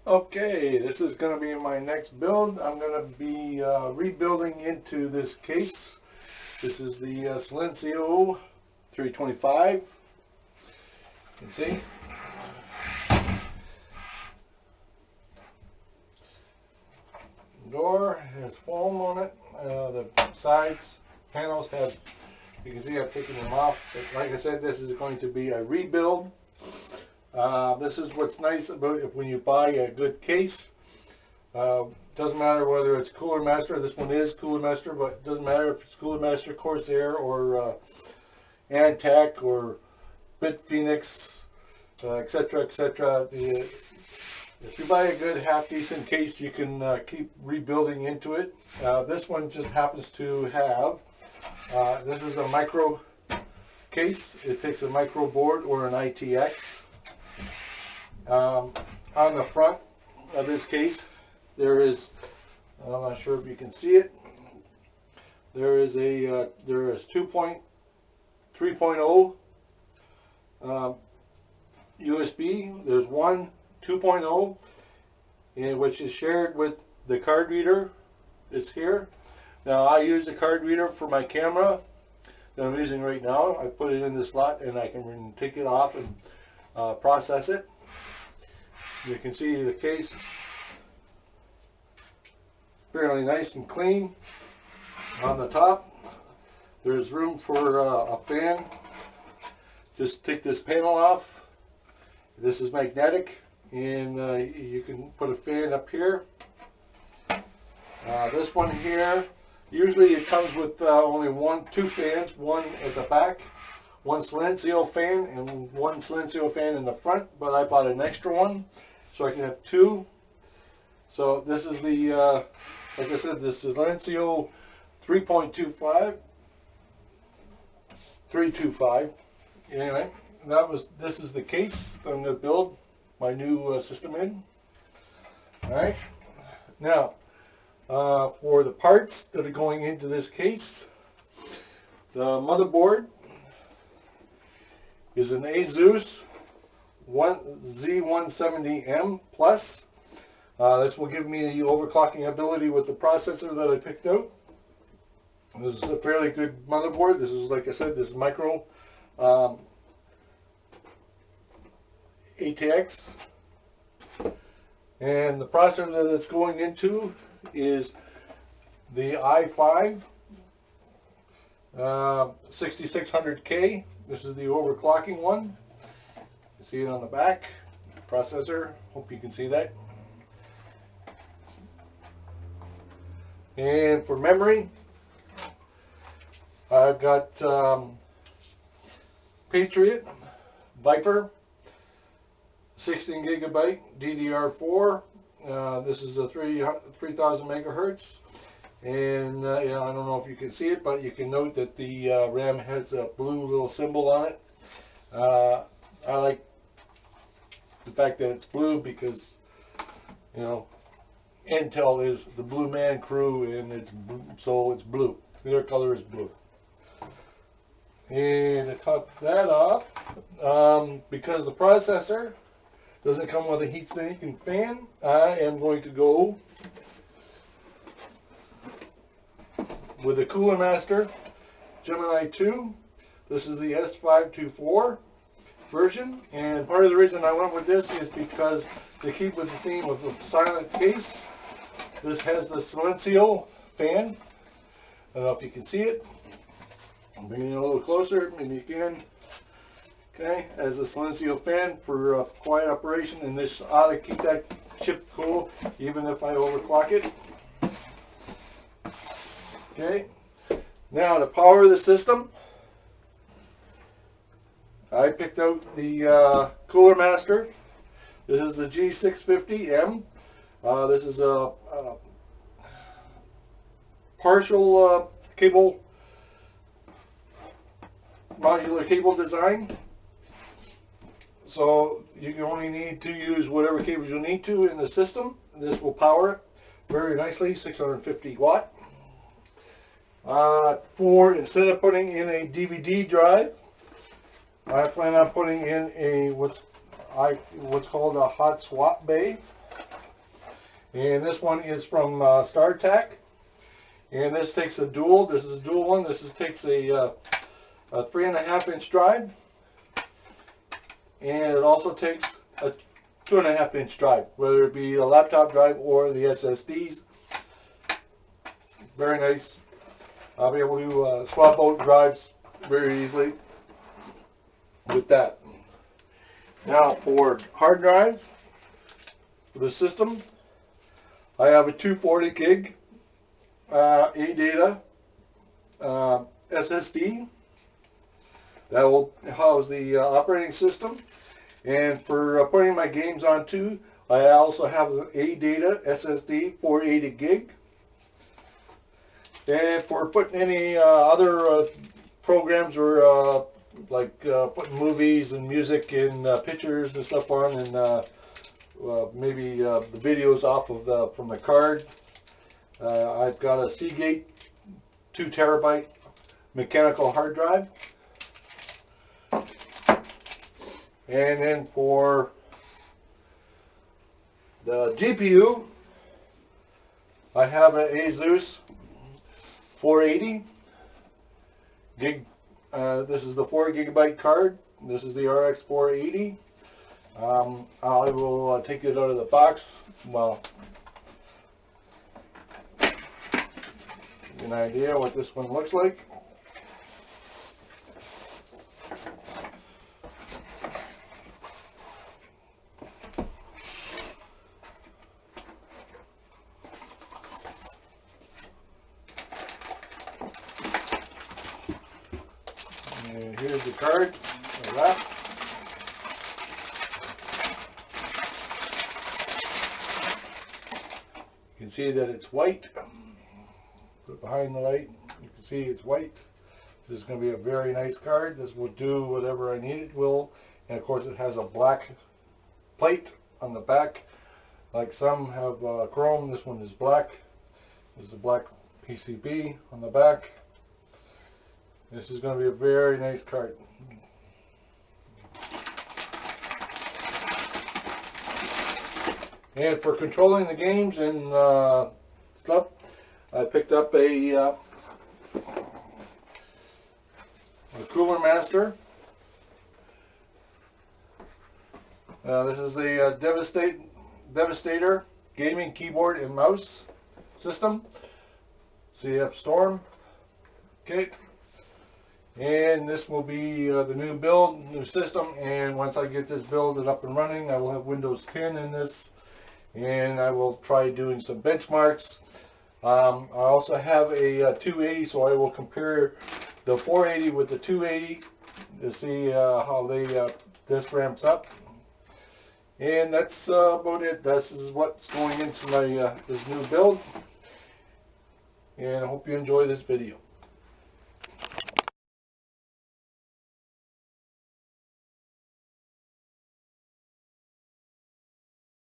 Okay, this is going to be my next build. I'm going to be rebuilding into this case. This is the Selencio 325. You can see. Door has foam on it. The sides panels have, you can see I've taken them off. But like I said, this is going to be a rebuild. This is what's nice about it when you buy a good case. Doesn't matter whether it's Cooler Master. This one is Cooler Master, but it doesn't matter if it's Cooler Master, Corsair, or Antec, or Bit Phoenix, etc., etc. If you buy a good half-decent case, you can keep rebuilding into it. This one just happens to have, this is a micro case. It takes a micro board or an ITX. On the front of this case, there is, I'm not sure if you can see it, there is 3.0 USB. There's one 2.0, which is shared with the card reader. It's here. Now I use the card reader for my camera that I'm using right now. I put it in the slot and I can take it off and process it. You can see the case fairly nice and clean. On the top there's room for a fan. Just take this panel off. This is magnetic, and you can put a fan up here. This one here, usually it comes with only two fans, one at the back, one Selencio fan, and one Selencio fan in the front, but I bought an extra one so I can have two. So this is the, like I said, the Selencio 325. Anyway, this is the case that I'm going to build my new system in. Alright, now for the parts that are going into this case, the motherboard is an Asus Z170M Plus. This will give me the overclocking ability with the processor that I picked out. This is a fairly good motherboard. This is, like I said, this is micro ATX. And the processor that it's going into is the i5 6600K. This is the overclocking one. You see it on the back. Processor. Hope you can see that. And for memory, I've got Patriot Viper 16 gigabyte DDR4. This is a 3000 megahertz, and yeah, I don't know if you can see it, but you can note that the RAM has a blue little symbol on it. I like the fact that it's blue because, you know, Intel is the Blue Man Crew, and so it's blue. Their color is blue. And to top that off, because the processor doesn't come with a heatsink and fan, I am going to go with the Cooler Master Gemini 2. This is the S524 version, and part of the reason I went with this is because to keep with the theme of the silent case, this has the Selencio fan. I don't know if you can see it. I'm bringing it a little closer, maybe you can. Okay, as a Selencio fan for quiet operation, and this ought to keep that chip cool even if I overclock it. Okay, now to power the system, I picked out the Cooler Master. This is the G650M. This is a partial cable, modular cable design. So you can only need to use whatever cables you need to in the system. This will power it very nicely, 650 watt. Instead of putting in a DVD drive, I plan on putting in a what's called a hot swap bay. And this one is from StarTAC. And this takes a dual. This is a dual one. This takes a 3.5-inch drive. And it also takes a 2.5-inch drive, whether it be a laptop drive or the SSDs. Very nice. I'll be able to swap out drives very easily with that. Now for hard drives for the system, I have a 240 gig ADATA SSD that will house the operating system. And for putting my games onto, I also have an ADATA SSD 480 gig. And for putting any other programs or like putting movies and music and pictures and stuff on, and maybe the videos off of from the card, I've got a Seagate 2 terabyte mechanical hard drive. And then for the GPU, I have an Asus 480 gig. This is the 4 gigabyte card. This is the RX480. I will take it out of the box. Well, an idea what this one looks like. And here's the card, the wrap. You can see that it's white. Put it behind the light, you can see it's white. This is going to be a very nice card. This will do whatever I need it will. And of course it has a black plate on the back. Like some have chrome, this one is black. This is a black PCB on the back. This is going to be a very nice card. And for controlling the games and stuff, I picked up a Cooler Master. This is a Devastator gaming keyboard and mouse system. CF Storm. Okay. And this will be the new build, new system, and once I get this build up and running, I will have Windows 10 in this, and I will try doing some benchmarks. I also have a 280, so I will compare the 480 with the 280 to see how this ramps up. And that's about it. This is what's going into my this new build, and I hope you enjoy this video.